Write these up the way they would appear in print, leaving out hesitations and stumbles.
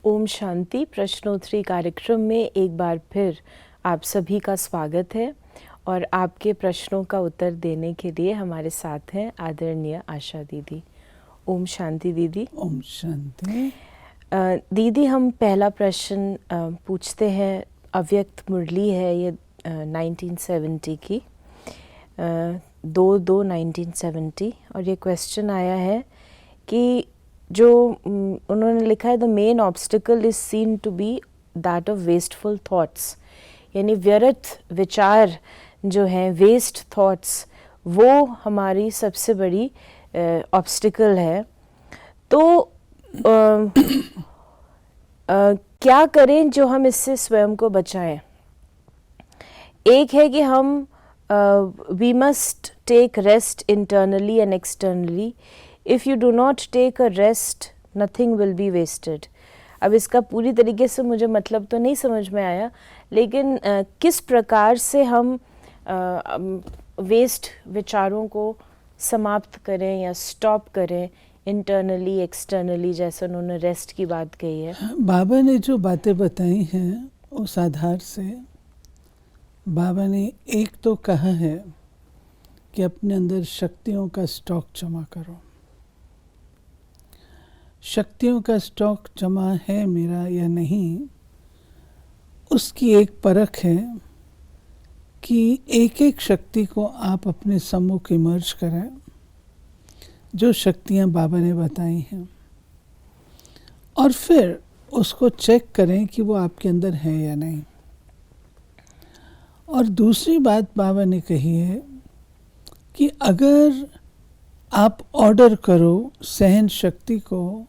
ओम शांति प्रश्नोत्तरी कार्यक्रम में एक बार फिर आप सभी का स्वागत है और आपके प्रश्नों का उत्तर देने के लिए हमारे साथ हैं आदरणीय आशा दीदी। ओम शांति दीदी। ओम शांति। दीदी, हम पहला प्रश्न पूछते हैं। अव्यक्त मुरली है ये 1970 की, 2/2/1970, और ये क्वेश्चन आया है कि जो उन्होंने लिखा है, the main obstacle is seen to be that of wasteful thoughts, यानी व्यर्थ विचार जो हैं, वेस्ट थॉट्स, वो हमारी सबसे बड़ी ऑब्स्टिकल है। तो क्या करें जो हम इससे स्वयं को बचाएं? एक है कि हम we must take rest internally and externally. If you do not take a rest, nothing will be wasted. अब इसका पूरी तरीके से मुझे मतलब तो नहीं समझ में आया, लेकिन किस प्रकार से हम वेस्ट विचारों को समाप्त करें या स्टॉप करें इंटरनली एक्सटर्नली, जैसे उन्होंने रेस्ट की बात कही है। बाबा ने जो बातें बताई हैं उस आधार से बाबा ने एक तो कहा है कि अपने अंदर शक्तियों का स्टॉक जमा करो। शक्तियों का स्टॉक जमा है मेरा या नहीं, उसकी एक परख है कि एक एक शक्ति को आप अपने सम्मुख इमर्ज करें, जो शक्तियाँ बाबा ने बताई हैं, और फिर उसको चेक करें कि वो आपके अंदर है या नहीं। और दूसरी बात बाबा ने कही है कि अगर आप ऑर्डर करो सहन शक्ति को,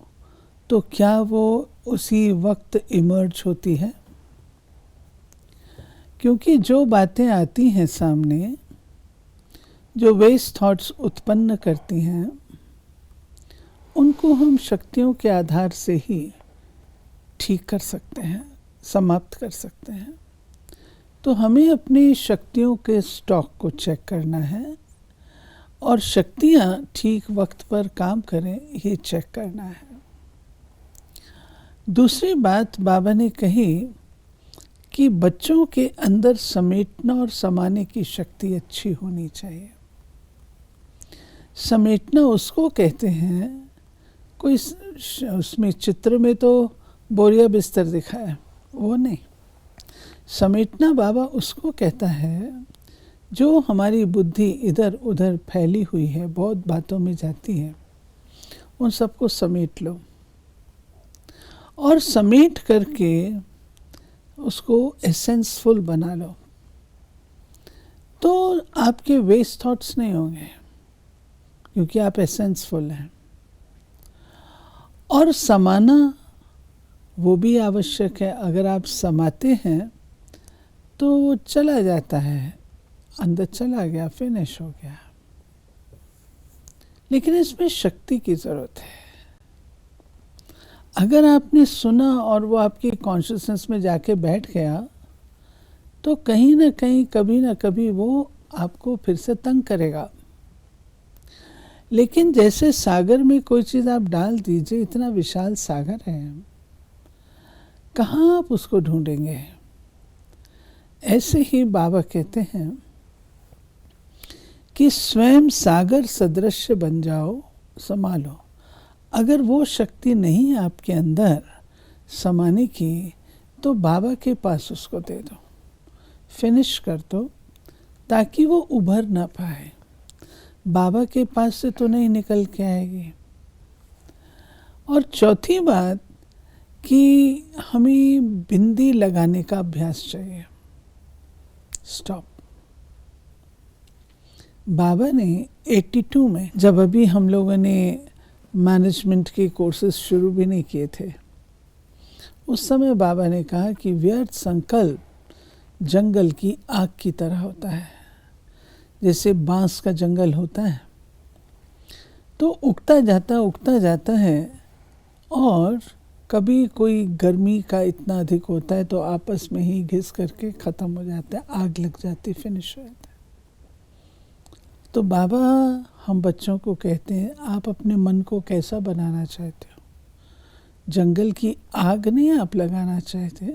तो क्या वो उसी वक्त इमर्ज होती है? क्योंकि जो बातें आती हैं सामने, जो वेस्ट थॉट्स उत्पन्न करती हैं, उनको हम शक्तियों के आधार से ही ठीक कर सकते हैं, समाप्त कर सकते हैं। तो हमें अपनी शक्तियों के स्टॉक को चेक करना है और शक्तियाँ ठीक वक्त पर काम करें, ये चेक करना है। दूसरी बात बाबा ने कही कि बच्चों के अंदर समेटना और समाने की शक्ति अच्छी होनी चाहिए। समेटना उसको कहते हैं, कोई उसमें चित्र में तो बोरिया बिस्तर दिखा है, वो नहीं। समेटना बाबा उसको कहता है जो हमारी बुद्धि इधर उधर फैली हुई है, बहुत बातों में जाती है, उन सबको समेट लो और समेट करके उसको एसेंसफुल बना लो, तो आपके वेस्ट थॉट्स नहीं होंगे, क्योंकि आप एसेंसफुल हैं। और समाना वो भी आवश्यक है। अगर आप समाते हैं तो चला जाता है, अंदर चला गया, फिनिश हो गया। लेकिन इसमें शक्ति की ज़रूरत है। अगर आपने सुना और वो आपकी कॉन्शियसनेस में जाके बैठ गया, तो कहीं ना कहीं कभी ना कभी वो आपको फिर से तंग करेगा। लेकिन जैसे सागर में कोई चीज़ आप डाल दीजिए, इतना विशाल सागर है, कहाँ आप उसको ढूंढेंगे? ऐसे ही बाबा कहते हैं कि स्वयं सागर सदृश बन जाओ, संभालो। अगर वो शक्ति नहीं है आपके अंदर समाने की, तो बाबा के पास उसको दे दो, फिनिश कर दो, ताकि वो उभर ना पाए। बाबा के पास से तो नहीं निकल के आएगी। और चौथी बात कि हमें बिंदी लगाने का अभ्यास चाहिए। स्टॉप। बाबा ने 82 में, जब अभी हम लोगों ने मैनेजमेंट के कोर्सेज शुरू भी नहीं किए थे, उस समय बाबा ने कहा कि व्यर्थ संकल्प जंगल की आग की तरह होता है। जैसे बांस का जंगल होता है तो उगता जाता है, और कभी कोई गर्मी का इतना अधिक होता है तो आपस में ही घिस करके ख़त्म हो जाता है, आग लग जाती, फिनिश हो जाता है। तो बाबा हम बच्चों को कहते हैं, आप अपने मन को कैसा बनाना चाहते हो? जंगल की आग नहीं आप लगाना चाहते,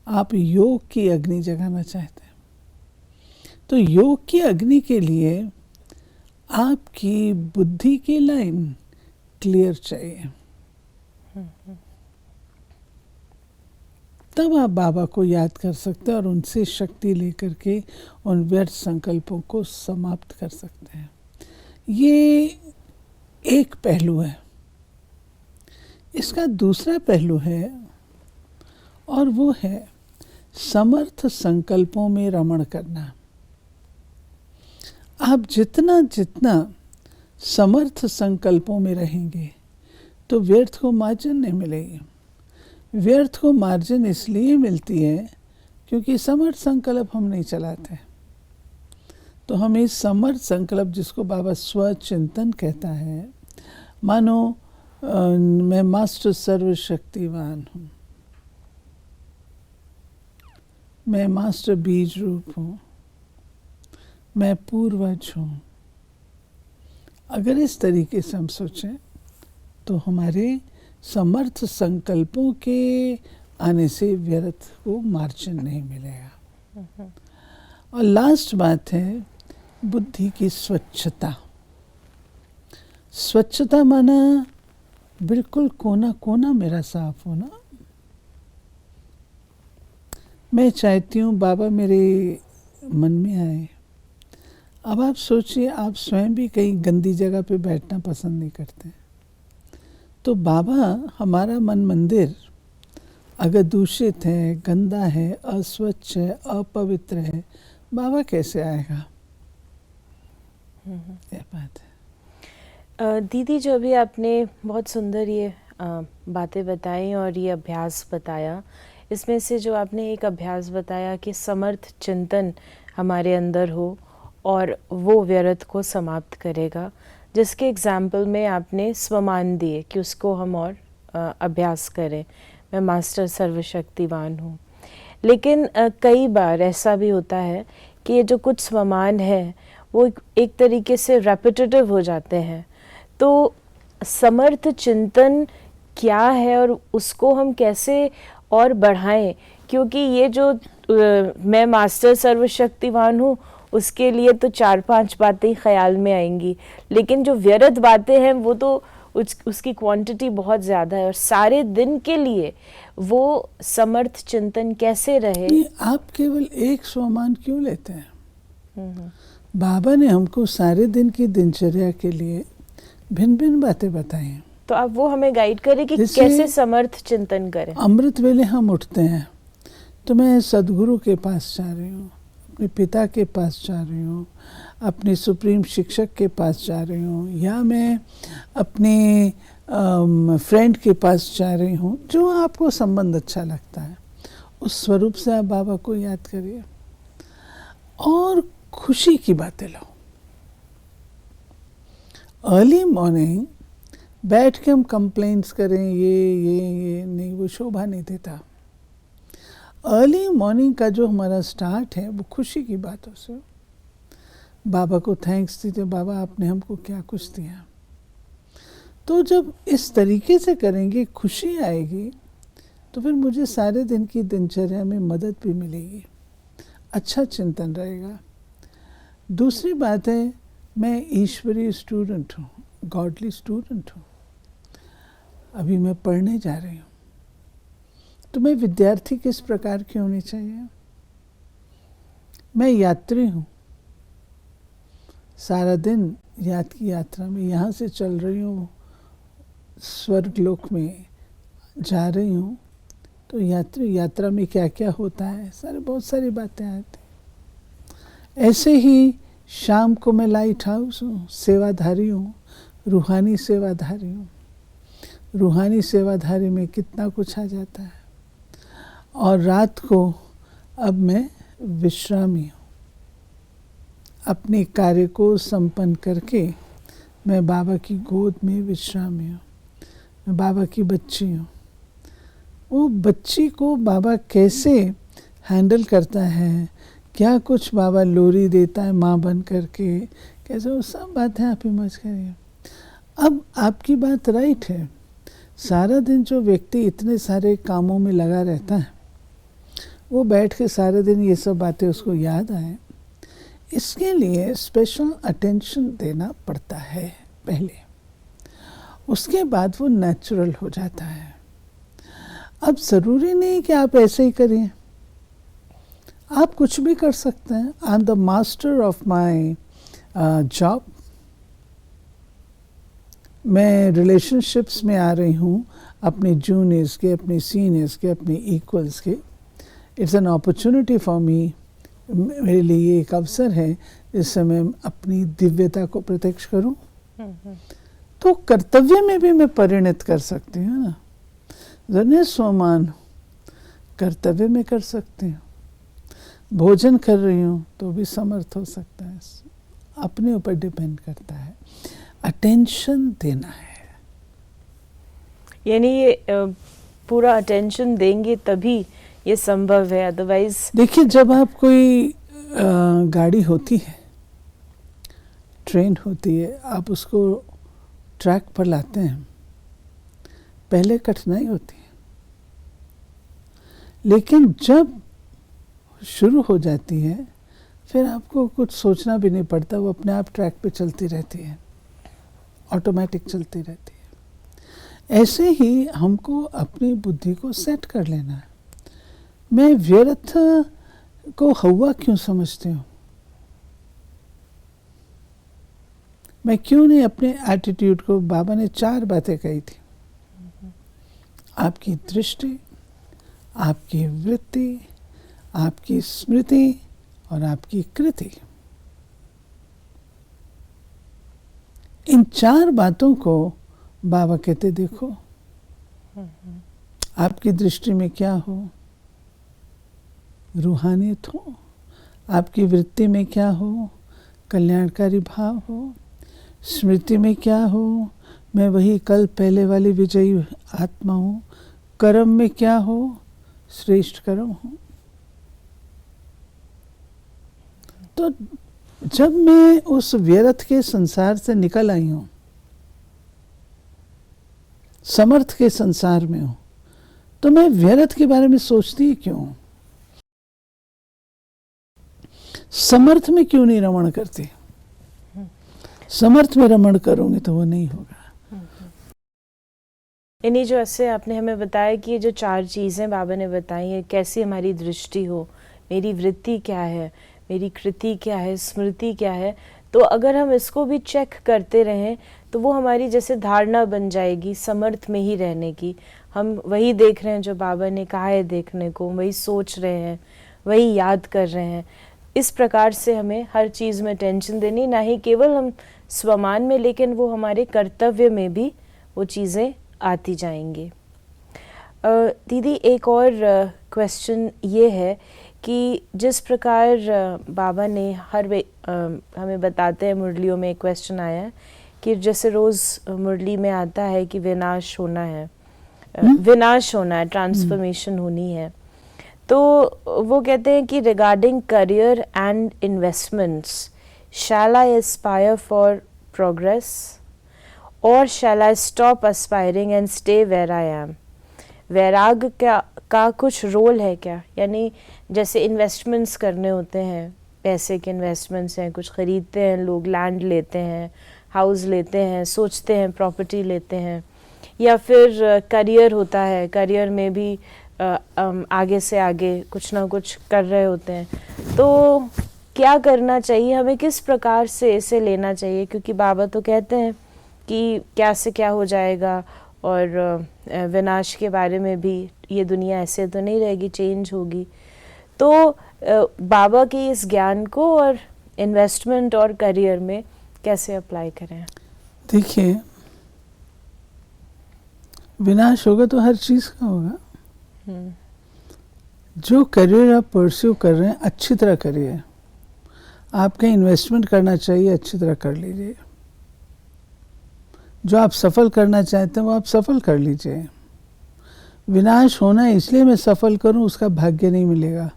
आप योग की अग्नि जगाना चाहते हैं। तो योग की अग्नि के लिए आपकी बुद्धि की लाइन क्लियर चाहिए। तब आप बाबा को याद कर सकते हैं और उनसे शक्ति लेकर के उन व्यर्थ संकल्पों को समाप्त कर सकते हैं। ये एक पहलू है। इसका दूसरा पहलू है और वो है समर्थ संकल्पों में रमण करना। आप जितना जितना समर्थ संकल्पों में रहेंगे तो व्यर्थ को मार्जिन नहीं मिलेगी। व्यर्थ को मार्जिन इसलिए मिलती है क्योंकि समर्थ संकल्प हम नहीं चलाते। तो हमें समर्थ संकल्प, जिसको बाबा स्वचिंतन कहता है, मानो मैं मास्टर सर्वशक्तिवान हूँ, मैं मास्टर बीज रूप हूँ, मैं पूर्वज हूँ। अगर इस तरीके से हम सोचें तो हमारे समर्थ संकल्पों के आने से व्यर्थ को मार्जिन नहीं मिलेगा। और लास्ट बात है बुद्धि की स्वच्छता। स्वच्छता माना बिल्कुल कोना कोना मेरा साफ होना। मैं चाहती हूँ बाबा मेरे मन में आए। अब आप सोचिए, आप स्वयं भी कहीं गंदी जगह पे बैठना पसंद नहीं करते, तो बाबा हमारा मन मंदिर अगर दूषित है, गंदा है, अस्वच्छ है, अपवित्र है, बाबा कैसे आएगा? ये बात है। दीदी, जो अभी आपने बहुत सुंदर ये बातें बताई और ये अभ्यास बताया, इसमें से जो आपने एक अभ्यास बताया कि समर्थ चिंतन हमारे अंदर हो और वो व्यर्थ को समाप्त करेगा, जिसके एग्जाम्पल में आपने स्वमान दिए कि उसको हम और अभ्यास करें। मैं मास्टर सर्वशक्तिवान हूँ। लेकिन कई बार ऐसा भी होता है कि ये जो कुछ स्वमान है वो एक तरीके से रेपिटेटिव हो जाते हैं। तो समर्थ चिंतन क्या है और उसको हम कैसे और बढ़ाएं? क्योंकि ये जो मैं मास्टर सर्वशक्तिवान हूँ, उसके लिए तो 4-5 बातें ख्याल में आएंगी, लेकिन जो व्यर्थ बातें हैं वो तो उसकी क्वांटिटी बहुत ज़्यादा है। और सारे दिन के लिए वो समर्थ चिंतन कैसे रहे? आप केवल एक स्वमान क्यों लेते हैं? बाबा ने हमको सारे दिन की दिनचर्या के लिए भिन्न भिन्न बातें बताई हैं। तो आप वो हमें गाइड करें कि कैसे समर्थ चिंतन करें। अमृत वेले हम उठते हैं तो मैं सदगुरु के पास जा रही हूँ, अपने पिता के पास जा रही हूँ, अपने सुप्रीम शिक्षक के पास जा रही हूँ, या मैं अपने फ्रेंड के पास जा रही हूँ, जो आपको संबंध अच्छा लगता है उस स्वरूप से आप बाबा को याद करिए और खुशी की बातें लो। अर्ली मॉर्निंग बैठ के हम कंप्लेंट्स करें ये नहीं, वो शोभा नहीं देता। अर्ली मॉर्निंग का जो हमारा स्टार्ट है वो खुशी की बातों से। बाबा को थैंक्स दीजिए, बाबा आपने हमको क्या कुछ दिया। तो जब इस तरीके से करेंगे, खुशी आएगी, तो फिर मुझे सारे दिन की दिनचर्या में मदद भी मिलेगी, अच्छा चिंतन रहेगा। दूसरी बात है, मैं ईश्वरीय स्टूडेंट हूँ, गॉडली स्टूडेंट हूँ। अभी मैं पढ़ने जा रही हूँ, तो मैं विद्यार्थी किस प्रकार की होनी चाहिए? मैं यात्री हूँ, सारा दिन याद की यात्रा में यहाँ से चल रही हूँ, स्वर्ग लोक में जा रही हूँ। तो यात्रा में क्या क्या होता है, बहुत सारी बातें आती। ऐसे ही शाम को मैं लाइट हाउस हूँ, सेवाधारी हूँ, रूहानी सेवाधारी हूँ। रूहानी सेवाधारी में कितना कुछ आ जाता है। और रात को अब मैं विश्रामी हूँ, अपने कार्य को संपन्न करके मैं बाबा की गोद में विश्रामी हूँ। मैं बाबा की बच्ची हूँ। वो बच्ची को बाबा कैसे हैंडल करता है, क्या कुछ बाबा लोरी देता है माँ बन करके, कैसे, वो सब बातें आप इमेज करिए। अब आपकी बात राइट है, सारा दिन जो व्यक्ति इतने सारे कामों में लगा रहता है, वो बैठ के सारे दिन ये सब बातें उसको याद आए, इसके लिए स्पेशल अटेंशन देना पड़ता है पहले, उसके बाद वो नेचुरल हो जाता है। अब ज़रूरी नहीं कि आप ऐसे ही करें, आप कुछ भी कर सकते हैं। I am the master of my job. मैं रिलेशनशिप्स में आ रही हूँ अपने जूनियर्स के, अपने सीनियर्स के, अपने इक्वल्स के। It's an opportunity for me, मेरे लिए ये एक अवसर है जिससे मैं अपनी दिव्यता को प्रत्यक्ष करूं। तो कर्तव्य में भी मैं परिणत कर सकती हूँ ना, जने स्वमान कर्तव्य में कर सकती हूँ। भोजन कर रही हूँ तो भी समर्थ हो सकता है, अपने ऊपर डिपेंड करता है। अटेंशन देना है, यानी ये पूरा अटेंशन देंगे तभी ये संभव है, अदरवाइज। देखिए, जब आप कोई गाड़ी होती है, ट्रेन होती है, आप उसको ट्रैक पर लाते हैं, पहले कठिनाई होती है, लेकिन जब शुरू हो जाती है फिर आपको कुछ सोचना भी नहीं पड़ता, वो अपने आप ट्रैक पे चलती रहती है, ऑटोमेटिक चलती रहती है। ऐसे ही हमको अपनी बुद्धि को सेट कर लेना है। मैं व्यर्थ को हवा क्यों समझती हूँ? मैं क्यों नहीं अपने एटीट्यूड को, बाबा ने 4 बातें कही थी, आपकी दृष्टि, आपकी वृत्ति, आपकी स्मृति और आपकी कृति। इन 4 बातों को बाबा कहते देखो, आपकी दृष्टि में क्या हो, रूहानियत हो, आपकी वृत्ति में क्या हो, कल्याणकारी भाव हो, स्मृति में क्या हो, मैं वही कल पहले वाली विजयी आत्मा हूँ, कर्म में क्या हो, श्रेष्ठ कर्म हो। तो जब मैं उस व्यर्थ के संसार से निकल आई हूँ, समर्थ के संसार में हूँ, तो मैं व्यर्थ के बारे में सोचती क्यों? समर्थ में क्यों नहीं रमण करती? समर्थ में रमण करूंगी तो वो नहीं होगा। यानी जो ऐसे आपने हमें बताया कि ये जो 4 चीज़ें बाबा ने बताई है, कैसी हमारी दृष्टि हो, मेरी वृत्ति क्या है, मेरी कृति क्या है, स्मृति क्या है, तो अगर हम इसको भी चेक करते रहें तो वो हमारी जैसे धारणा बन जाएगी समर्थ में ही रहने की। हम वही देख रहे हैं जो बाबा ने कहा है देखने को, वही सोच रहे हैं, वही याद कर रहे हैं। इस प्रकार से हमें हर चीज़ में टेंशन देनी, ना ही केवल हम स्वमान में, लेकिन वो हमारे कर्तव्य में भी वो चीज़ें आती जाएंगी। दीदी, एक और क्वेश्चन ये है कि जिस प्रकार बाबा ने हमें बताते हैं, मुरलियों में एक क्वेश्चन आया है कि जैसे रोज़ मुरली में आता है कि विनाश होना है, विनाश होना है, ट्रांसफॉर्मेशन होनी है, तो वो कहते हैं कि regarding career and investments, shall I aspire for progress और shall I stop aspiring and stay where I am? वैराग का कुछ रोल है क्या? यानी जैसे इन्वेस्टमेंट्स करने होते हैं, पैसे के इन्वेस्टमेंट्स हैं, कुछ ख़रीदते हैं लोग, लैंड लेते हैं, हाउस लेते हैं, सोचते हैं प्रॉपर्टी लेते हैं, या फिर करियर होता है, करियर में भी आगे से आगे कुछ ना कुछ कर रहे होते हैं। तो क्या करना चाहिए हमें, किस प्रकार से इसे लेना चाहिए? क्योंकि बाबा तो कहते हैं कि क्या से क्या हो जाएगा, और विनाश के बारे में भी, ये दुनिया ऐसे तो नहीं रहेगी, चेंज होगी। तो बाबा के इस ज्ञान को और इन्वेस्टमेंट और करियर में कैसे अप्लाई करें? देखिए, विनाश होगा तो हर चीज़ का होगा। जो करियर आप परस्यू कर रहे हैं अच्छी तरह करिए। आप कहीं इन्वेस्टमेंट करना चाहिए, अच्छी तरह कर लीजिए। जो आप सफल करना चाहते हैं वो आप सफल कर लीजिए। विनाश होना है इसलिए मैं सफल करूं, उसका भाग्य नहीं मिलेगा।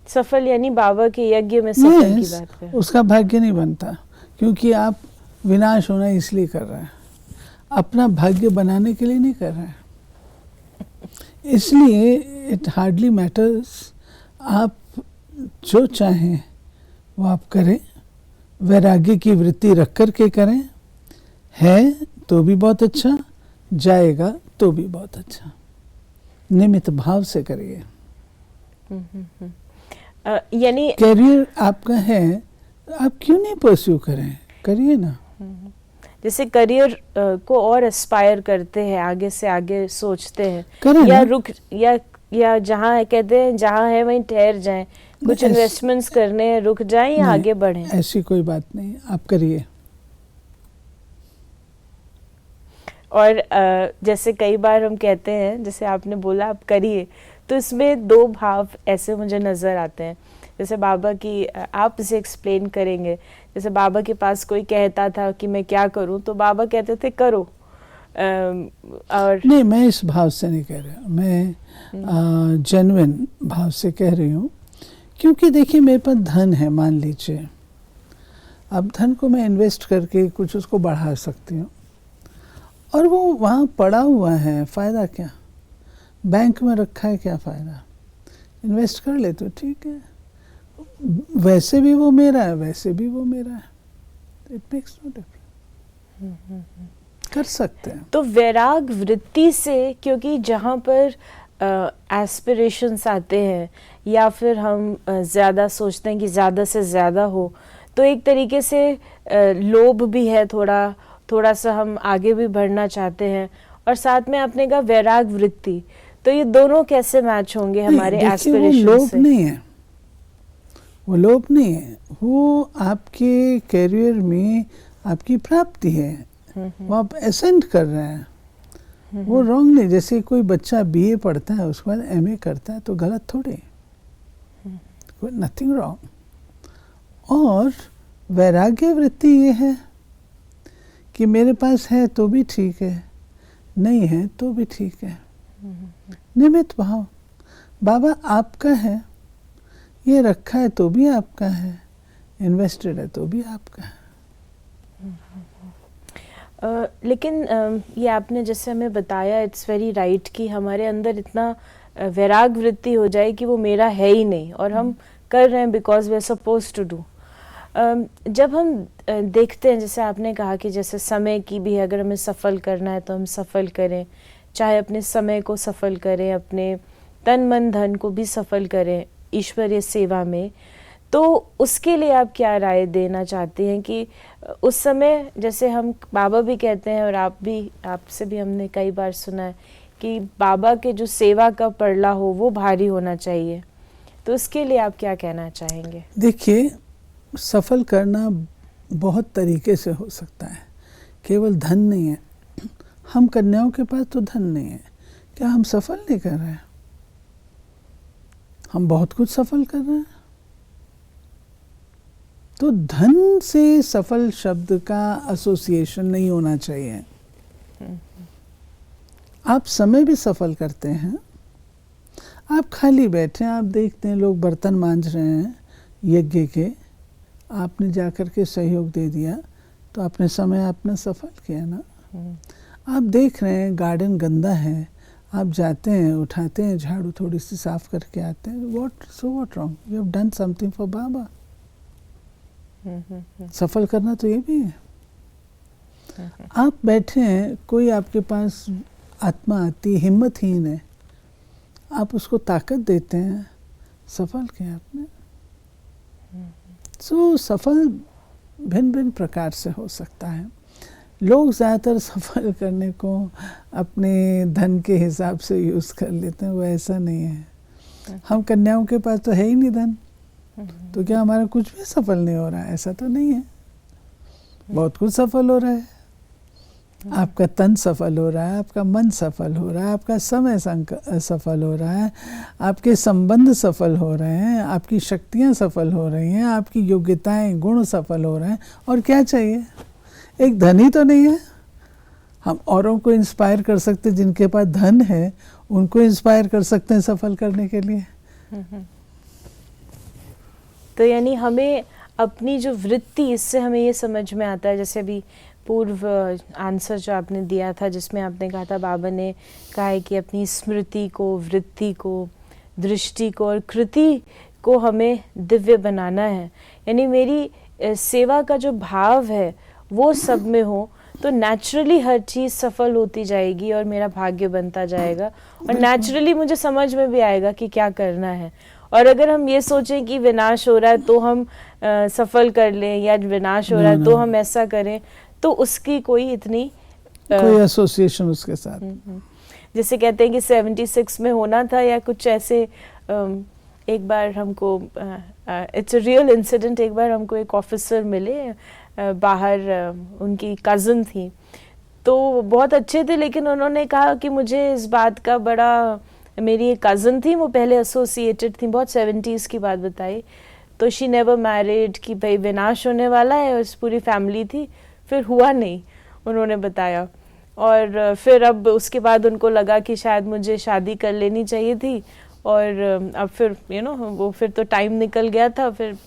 सफल यानी बाबा के यज्ञ में सफल की बात है। उसका भाग्य नहीं बनता, क्योंकि आप विनाश होना इसलिए कर रहे हैं। अपना भाग्य बनाने के लिए नहीं कर रहे हैं। इसलिए इट हार्डली मैटर्स, आप जो चाहें वो आप करें, वैराग्य की वृत्ति रख कर के करें, है तो भी बहुत अच्छा, जाएगा तो भी बहुत अच्छा, निमित्त भाव से करिए। यानी करियर आपका है, आप क्यों नहीं परस्यू करें, करिए ना। जैसे करियर को और एस्पायर करते हैं, आगे से आगे सोचते हैं, करें या ना। रुक या जहाँ कहते हैं जहाँ है वहीं ठहर जाएं, कुछ इन्वेस्टमेंट्स करने हैं, रुक जाएं या आगे बढ़ें। ऐसी कोई बात नहीं, आप करिए। और जैसे कई बार हम कहते हैं, जैसे आपने बोला आप करिए, तो इसमें दो भाव ऐसे मुझे नज़र आते हैं। जैसे बाबा की, आप इसे एक्सप्लेन करेंगे, जैसे बाबा के पास कोई कहता था कि मैं क्या करूं, तो बाबा कहते थे करो। और नहीं, मैं इस भाव से नहीं कह रहा, मैं जेन्युइन भाव से कह रही हूँ। क्योंकि देखिए मेरे पास धन है, मान लीजिए, अब धन को मैं इन्वेस्ट करके कुछ उसको बढ़ा सकती हूँ, और वो वहाँ पड़ा हुआ है, फ़ायदा क्या? बैंक में रखा है, क्या फ़ायदा? इन्वेस्ट कर ले तो ठीक है, वैसे भी वो मेरा है, वैसे भी वो मेरा है, इट मेक्स नो डिफरेंस, कर सकते हैं। तो वैराग वृत्ति से, क्योंकि जहाँ पर एस्पिरेशंस आते हैं या फिर हम ज़्यादा सोचते हैं कि ज़्यादा से ज़्यादा हो, तो एक तरीके से लोभ भी है, थोड़ा सा हम आगे भी बढ़ना चाहते हैं, और साथ में आपने कहा वैराग वृत्ति, तो ये दोनों कैसे मैच होंगे हमारे एस्पिरेशन से? वो लोभ नहीं है, वो लोभ नहीं है, वो आपके करियर में आपकी प्राप्ति है, वो आप एसेंड कर रहे हैं, वो रॉन्ग नहीं। जैसे कोई बच्चा बीए पढ़ता है, उसके बाद एमए करता है, तो गलत थोड़ी, नथिंग रॉन्ग। और वैराग्य वृत्ति ये है कि मेरे पास है तो भी ठीक है, नहीं है तो भी ठीक है, निमित्त भाव। बाबा आपका है, ये रखा है तो भी आपका है, इन्वेस्टेड है तो भी आपका है। लेकिन ये आपने जैसे हमें बताया, इट्स वेरी राइट कि हमारे अंदर इतना वैराग वृत्ति हो जाए कि वो मेरा है ही नहीं, और हम कर रहे हैं because we are suppose to do. जब हम देखते हैं, जैसे आपने कहा कि जैसे समय की भी अगर हमें सफल करना है तो हम सफल करें, चाहे अपने समय को सफल करें, अपने तन मन धन को भी सफल करें ईश्वरीय सेवा में, तो उसके लिए आप क्या राय देना चाहते हैं कि उस समय, जैसे हम बाबा भी कहते हैं और आपसे भी हमने कई बार सुना है कि बाबा के जो सेवा का पड़ला हो वो भारी होना चाहिए, तो उसके लिए आप क्या कहना चाहेंगे? देखिए, सफल करना बहुत तरीके से हो सकता है, केवल धन नहीं है। हम कन्याओं के पास तो धन नहीं है, क्या हम सफल नहीं कर रहे हैं? हम बहुत कुछ सफल कर रहे हैं। तो धन से सफल शब्द का एसोसिएशन नहीं होना चाहिए। आप समय भी सफल करते हैं, आप खाली बैठे, आप देखते हैं लोग बर्तन मांज रहे हैं यज्ञ के, आपने जाकर के सहयोग दे दिया, तो आपने समय अपना सफल किया ना। आप देख रहे हैं गार्डन गंदा है, आप जाते हैं, उठाते हैं, झाड़ू थोड़ी सी साफ करके आते हैं, what wrong, you have done something for बाबा। सफल करना तो ये भी है। आप बैठे हैं, कोई आपके पास आत्मा आती, हिम्मतहीन है, आप उसको ताकत देते हैं, सफल किया आपने। सो सफल भिन्न भिन्न प्रकार से हो सकता है। लोग ज़्यादातर सफल करने को अपने धन के हिसाब से यूज़ कर लेते हैं, वो ऐसा नहीं है। हम कन्याओं के पास तो है ही नहीं धन, तो क्या हमारा कुछ भी सफल नहीं हो रहा है? ऐसा तो नहीं है, बहुत कुछ सफल हो रहा है। आपका तन सफल हो रहा है, आपका मन सफल हो रहा है, आपका समय सफल हो रहा है, आपके संबंध सफल हो रहे हैं, आपकी शक्तियाँ सफल हो रही हैं, आपकी योग्यताएं गुण सफल हो रहे हैं। और क्या चाहिए? एक धन ही तो नहीं है। हम औरों को इंस्पायर कर सकते हैं, जिनके पास धन है उनको इंस्पायर कर सकते हैं सफल करने के लिए। तो यानी हमें अपनी जो वृत्ति, इससे हमें ये समझ में आता है, जैसे अभी पूर्व आंसर जो आपने दिया था, जिसमें आपने कहा था बाबा ने कहा है कि अपनी स्मृति को, वृत्ति को, दृष्टि को और कृति को हमें दिव्य बनाना है। यानी मेरी सेवा का जो भाव है वो सब में हो तो नेचुरली हर चीज़ सफल होती जाएगी और मेरा भाग्य बनता जाएगा और नेचुरली मुझे समझ में भी आएगा कि क्या करना है। और अगर हम ये सोचें कि विनाश हो रहा है तो हम सफल कर लें या विनाश हो रहा है तो हम ऐसा करें, तो उसकी कोई इतनी कोई एसोसिएशन उसके साथ, जैसे कहते हैं कि 76 में होना था या कुछ ऐसे। एक बार हमको इट्स अ रियल इंसिडेंट, एक बार हमको एक ऑफिसर मिले बाहर, उनकी कज़न थी, तो बहुत अच्छे थे, लेकिन उन्होंने कहा कि मुझे इस बात का बड़ा, मेरी एक कज़न थी वो पहले एसोसिएटेड थी, बहुत 70s की बात बताई, तो शी नेवर मैरिड, कि भाई विनाश होने वाला है, और पूरी फैमिली थी, फिर हुआ नहीं, उन्होंने बताया। और फिर अब उसके बाद उनको लगा कि शायद मुझे शादी कर लेनी चाहिए थी, और अब फिर वो फिर तो टाइम निकल गया था, फिर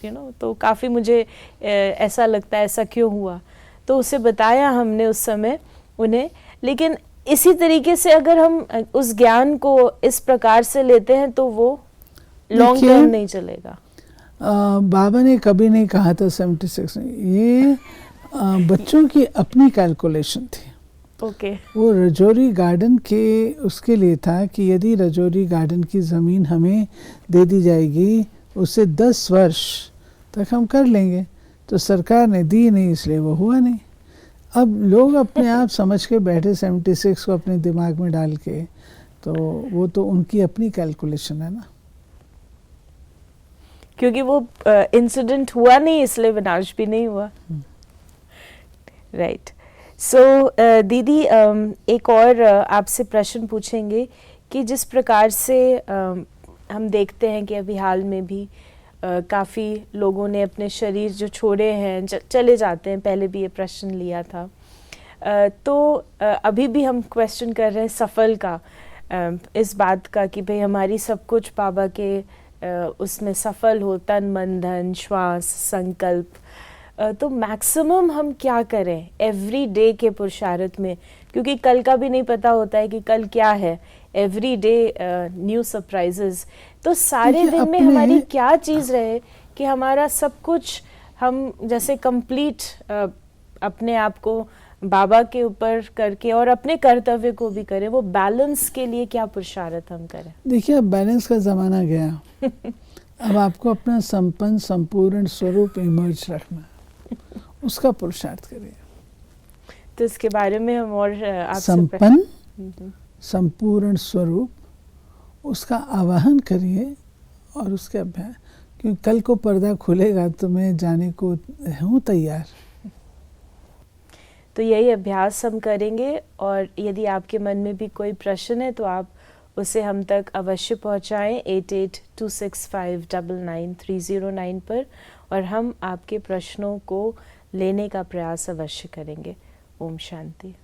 तो काफ़ी मुझे ऐसा लगता है ऐसा क्यों हुआ, तो उसे बताया हमने उस समय उन्हें। लेकिन इसी तरीके से अगर हम उस ज्ञान को इस प्रकार से लेते हैं तो वो लॉन्ग टर्म नहीं चलेगा। बाबा ने कभी नहीं कहा था 76 में, ये बच्चों की अपनी कैलकुलेशन थी। ओके। वो रजौरी गार्डन के उसके लिए था कि यदि रजौरी गार्डन की ज़मीन हमें दे दी जाएगी उससे 10 वर्ष तक हम कर लेंगे, तो सरकार ने दी नहीं, इसलिए वो हुआ नहीं। अब लोग अपने आप समझ के बैठे 76 को अपने दिमाग में डाल के, तो वो तो उनकी अपनी कैलकुलेशन है ना, क्योंकि वो इंसिडेंट हुआ नहीं इसलिए विनाश भी नहीं हुआ। राइट। सो दीदी, एक और आपसे प्रश्न पूछेंगे कि जिस प्रकार से हम देखते हैं कि अभी हाल में भी काफ़ी लोगों ने अपने शरीर जो छोड़े हैं, चले जाते हैं, पहले भी ये प्रश्न लिया था, तो अभी भी हम क्वेश्चन कर रहे हैं सफल का, इस बात का कि भाई हमारी सब कुछ बाबा के उसमें सफल हो, तन मन धन श्वास संकल्प, तो मैक्सिमम हम क्या करें एवरी डे के पुरुषार्थ में, क्योंकि कल का भी नहीं पता होता है कि कल क्या है, एवरी डे न्यू सरप्राइजेस, तो सारे दिन में हमारी क्या चीज़ रहे कि हमारा सब कुछ हम जैसे कंप्लीट अपने आप को बाबा के ऊपर करके और अपने कर्तव्य को भी करें, वो बैलेंस के लिए क्या पुरुषार्थ हम करें। देखिए, अब बैलेंस का ज़माना गया अब आपको अपना संपन्न संपूर्ण स्वरूप इमर्ज रखना, उसका पुरुषार्थ करिए। तो इसके बारे में हम और आपसे संपन्न संपूर्ण स्वरूप, उसका आवाहन करिए और उसके अभ्यास, क्योंकि कल को पर्दा खुलेगा तो मैं जाने को हूँ तैयार। तो यही अभ्यास हम करेंगे, और यदि आपके मन में भी कोई प्रश्न है तो आप उसे हम तक अवश्य पहुंचाएं 8826599309 पर, और हम आपके प्रश्नों को लेने का प्रयास अवश्य करेंगे। ओम शांति।